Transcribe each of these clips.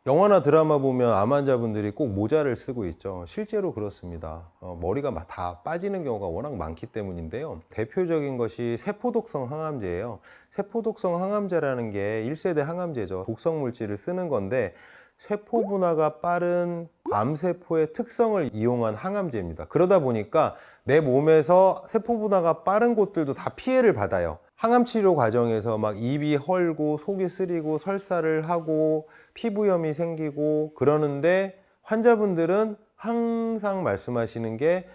영화나 드라마 보면 암 환자분들이 꼭 모자를 쓰고 있죠. 실제로 그렇습니다. 머리가 다 빠지는 경우가 워낙 많기 때문인데요. 대표적인 것이 세포독성 항암제예요. 세포독성 항암제라는 게 1세대 항암제죠. 독성 물질을 쓰는 건데 세포 분화가 빠른 암세포의 특성을 이용한 항암제입니다. 그러다 보니까 내 몸에서 세포 분화가 빠른 곳들도 다 피해를 받아요. 항암 치료 과정에서 막 입이 헐고 속이 쓰리고 설사를 하고 피부염이 생기고 그러는데 환자분들은 항상 말씀하시는 게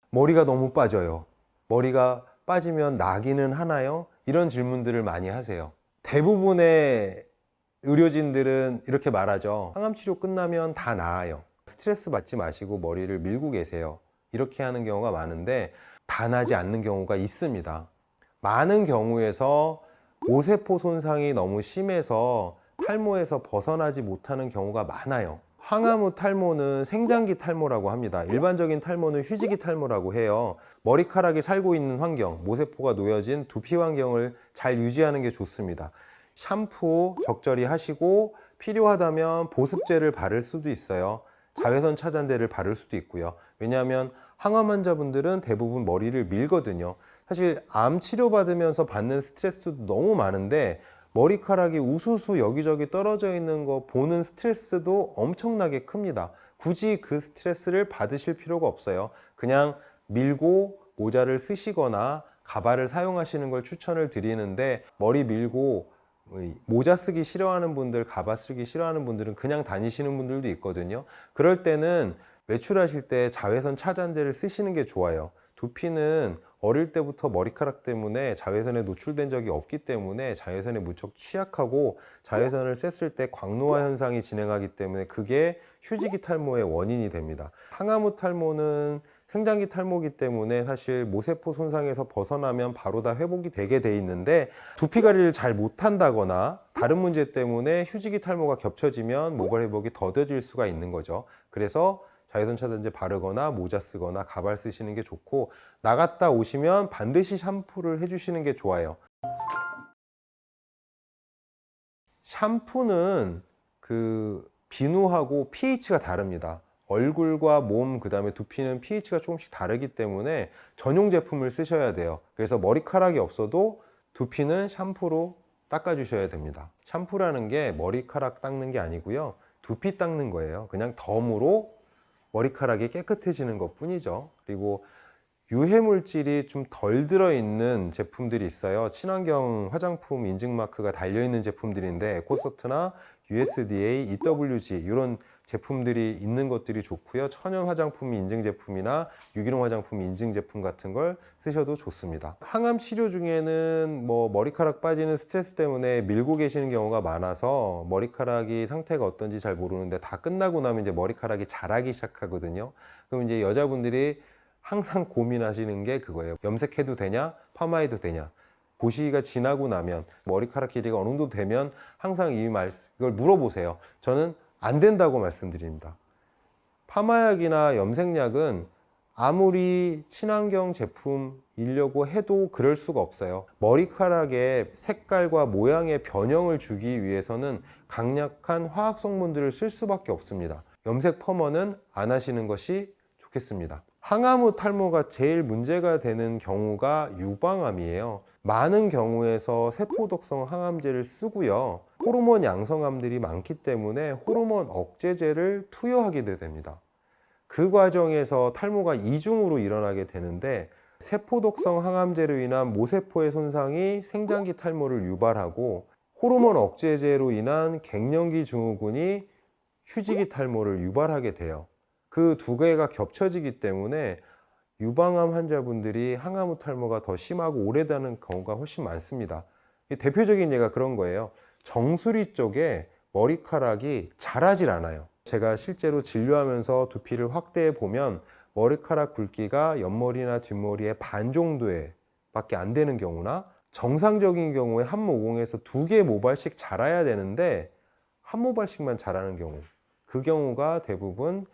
머리가 너무 빠져요. 머리가 빠지면 나기는 하나요? 이런 질문들을 많이 하세요. 대부분의 의료진들은 이렇게 말하죠. 항암 치료 끝나면 다 나아요. 스트레스 받지 마시고 머리를 밀고 계세요. 이렇게 하는 경우가 많은데 다 나지 않는 경우가 있습니다. 많은 경우에서 모세포 손상이 너무 심해서 탈모에서 벗어나지 못하는 경우가 많아요. 항암 후 탈모는 생장기 탈모라고 합니다. 일반적인 탈모는 휴지기 탈모라고 해요. 머리카락이 살고 있는 환경, 모세포가 놓여진 두피 환경을 잘 유지하는 게 좋습니다. 샴푸 적절히 하시고 필요하다면 보습제를 바를 수도 있어요. 자외선 차단제를 바를 수도 있고요. 왜냐하면 항암 환자분들은 대부분 머리를 밀거든요. 사실 암 치료받으면서 받는 스트레스도 너무 많은데 머리카락이 우수수 여기저기 떨어져 있는 거 보는 스트레스도 엄청나게 큽니다. 굳이 그 스트레스를 받으실 필요가 없어요. 그냥 밀고 모자를 쓰시거나 가발을 사용하시는 걸 추천을 드리는데 머리 밀고 모자 쓰기 싫어하는 분들, 가발 쓰기 싫어하는 분들은 그냥 다니시는 분들도 있거든요. 그럴 때는 외출하실 때 자외선 차단제를 쓰시는 게 좋아요. 두피는 어릴 때부터 머리카락 때문에 자외선에 노출된 적이 없기 때문에 자외선에 무척 취약하고 자외선을 쐈을 때 광노화 현상이 진행하기 때문에 그게 휴지기 탈모의 원인이 됩니다. 항암 후 탈모는 생장기 탈모이기 때문에 사실 모세포 손상에서 벗어나면 바로 다 회복이 되게 돼 있는데 두피 관리를 잘 못한다거나 다른 문제 때문에 휴지기 탈모가 겹쳐지면 모발 회복이 더뎌질 수가 있는 거죠. 그래서 자외선 차단제 바르거나 모자 쓰거나 가발 쓰시는 게 좋고 나갔다 오시면 반드시 샴푸를 해주시는 게 좋아요. 샴푸는 그 비누하고 pH가 다릅니다. 얼굴과 몸, 그 다음에 두피는 pH가 조금씩 다르기 때문에 전용 제품을 쓰셔야 돼요. 그래서 머리카락이 없어도 두피는 샴푸로 닦아주셔야 됩니다. 샴푸라는 게 머리카락 닦는 게 아니고요. 두피 닦는 거예요. 그냥 덤으로 머리카락이 깨끗해지는 것 뿐이죠. 그리고 유해 물질이 좀 덜 들어있는 제품들이 있어요. 친환경 화장품 인증 마크가 달려있는 제품들인데 에코소트나 USDA, EWG 이런 제품들이 있는 것들이 좋고요. 천연 화장품 인증 제품이나 유기농 화장품 인증 제품 같은 걸 쓰셔도 좋습니다. 항암 치료 중에는 머리카락 빠지는 스트레스 때문에 밀고 계시는 경우가 많아서 머리카락이 상태가 어떤지 잘 모르는데 다 끝나고 나면 이제 머리카락이 자라기 시작하거든요. 그럼 이제 여자분들이 항상 고민하시는 게 그거예요. 염색해도 되냐? 파마해도 되냐? 고시기가 지나고 나면 머리카락 길이가 어느 정도 되면 항상 이걸 물어보세요. 저는 안 된다고 말씀드립니다. 파마약이나 염색약은 아무리 친환경 제품이려고 해도 그럴 수가 없어요. 머리카락의 색깔과 모양의 변형을 주기 위해서는 강력한 화학 성분들을 쓸 수밖에 없습니다. 염색 펌어는 안 하시는 것이 좋겠습니다. 항암 후 탈모가 제일 문제가 되는 경우가 유방암이에요. 많은 경우에서 세포독성 항암제를 쓰고요. 호르몬 양성암들이 많기 때문에 호르몬 억제제를 투여하게 됩니다. 그 과정에서 탈모가 이중으로 일어나게 되는데 세포독성 항암제로 인한 모세포의 손상이 생장기 탈모를 유발하고 호르몬 억제제로 인한 갱년기 증후군이 휴지기 탈모를 유발하게 돼요. 그 두 개가 겹쳐지기 때문에 유방암 환자분들이 항암 후 탈모가 더 심하고 오래가는 경우가 훨씬 많습니다. 대표적인 예가 그런 거예요. 정수리 쪽에 머리카락이 자라질 않아요. 제가 실제로 진료하면서 두피를 확대해 보면 머리카락 굵기가 옆머리나 뒷머리의 반 정도에 밖에 안 되는 경우나 정상적인 경우에 한 모공에서 2개 모발씩 자라야 되는데 한 모발씩만 자라는 경우, 그 경우가 대부분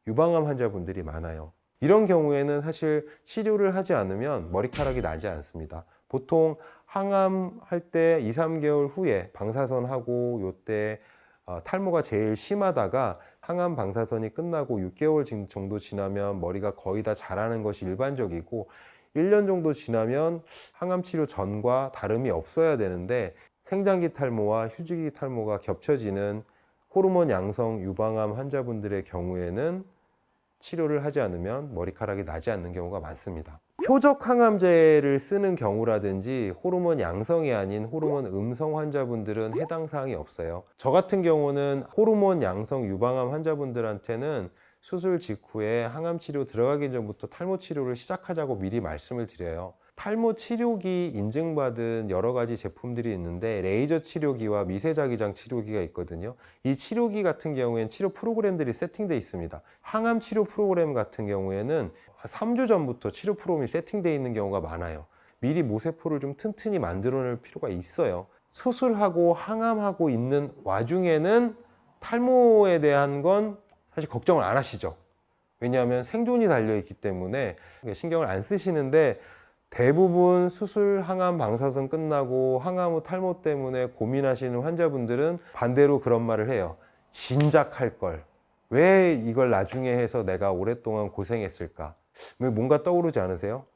유방암 환자분들이 많아요. 이런 경우에는 사실 치료를 하지 않으면 머리카락이 나지 않습니다. 보통 항암 할 때 2, 3개월 후에 방사선 하고 요때 탈모가 제일 심하다가 항암 방사선이 끝나고 6개월 정도 지나면 머리가 거의 다 자라는 것이 일반적이고 1년 정도 지나면 항암 치료 전과 다름이 없어야 되는데 생장기 탈모와 휴지기 탈모가 겹쳐지는 호르몬 양성 유방암 환자분들의 경우에는 치료를 하지 않으면 머리카락이 나지 않는 경우가 많습니다. 표적 항암제를 쓰는 경우라든지 호르몬 양성이 아닌 호르몬 음성 환자분들은 해당 사항이 없어요. 저 같은 경우는 호르몬 양성 유방암 환자분들한테는 수술 직후에 항암 치료 들어가기 전부터 탈모 치료를 시작하자고 미리 말씀을 드려요. 탈모 치료기 인증받은 여러 가지 제품들이 있는데 레이저 치료기와 미세자기장 치료기가 있거든요. 이 치료기 같은 경우에는 치료 프로그램들이 세팅되어 있습니다. 항암 치료 프로그램 같은 경우에는 3주 전부터 치료 프로그램이 세팅되어 있는 경우가 많아요. 미리 모세포를 좀 튼튼히 만들어 놓을 필요가 있어요. 수술하고 항암하고 있는 와중에는 탈모에 대한 건 사실 걱정을 안 하시죠. 왜냐하면 생존이 달려있기 때문에 신경을 안 쓰시는데 대부분 수술, 항암, 방사선 끝나고 항암 후 탈모 때문에 고민하시는 환자분들은 반대로 그런 말을 해요. 진작 할 걸. 왜 이걸 나중에 해서 내가 오랫동안 고생했을까? 뭔가 떠오르지 않으세요?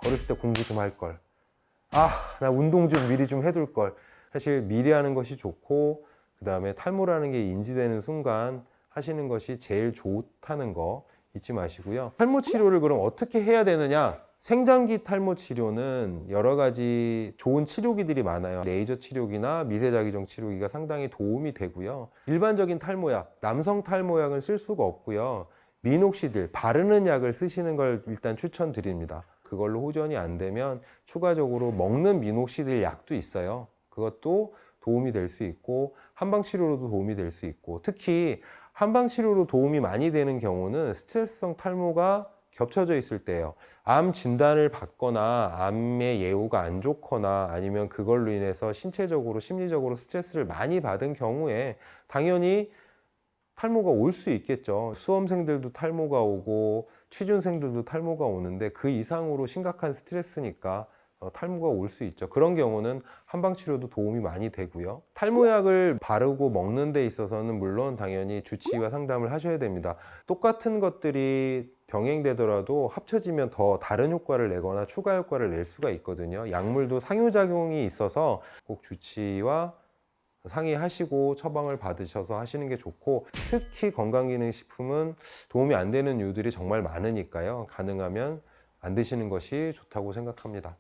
어렸을 때 공부 좀 할 걸. 나 운동 좀 미리 좀 해둘 걸. 사실 미리 하는 것이 좋고 그 다음에 탈모라는 게 인지되는 순간 하시는 것이 제일 좋다는 거 잊지 마시고요. 탈모 치료를 그럼 어떻게 해야 되느냐? 생장기 탈모 치료는 여러 가지 좋은 치료기들이 많아요. 레이저 치료기나 미세자기장 치료기가 상당히 도움이 되고요. 일반적인 탈모약, 남성 탈모약은 쓸 수가 없고요. 미녹시딜, 바르는 약을 쓰시는 걸 일단 추천드립니다. 그걸로 호전이 안 되면 추가적으로 먹는 미녹시딜 약도 있어요. 그것도 도움이 될 수 있고 한방치료로도 도움이 될 수 있고 특히 한방치료로 도움이 많이 되는 경우는 스트레스성 탈모가 겹쳐져 있을 때예요. 암 진단을 받거나 암의 예후가 안 좋거나 아니면 그걸로 인해서 신체적으로 심리적으로 스트레스를 많이 받은 경우에 당연히 탈모가 올 수 있겠죠. 수험생들도 탈모가 오고 취준생들도 탈모가 오는데 그 이상으로 심각한 스트레스니까 탈모가 올 수 있죠. 그런 경우는 한방치료도 도움이 많이 되고요. 탈모약을 바르고 먹는 데 있어서는 물론 당연히 주치의와 상담을 하셔야 됩니다. 똑같은 것들이 병행되더라도 합쳐지면 더 다른 효과를 내거나 추가 효과를 낼 수가 있거든요. 약물도 상호작용이 있어서 꼭 주치의와 상의하시고 처방을 받으셔서 하시는 게 좋고 특히 건강기능식품은 도움이 안 되는 이유들이 정말 많으니까요. 가능하면 안 드시는 것이 좋다고 생각합니다.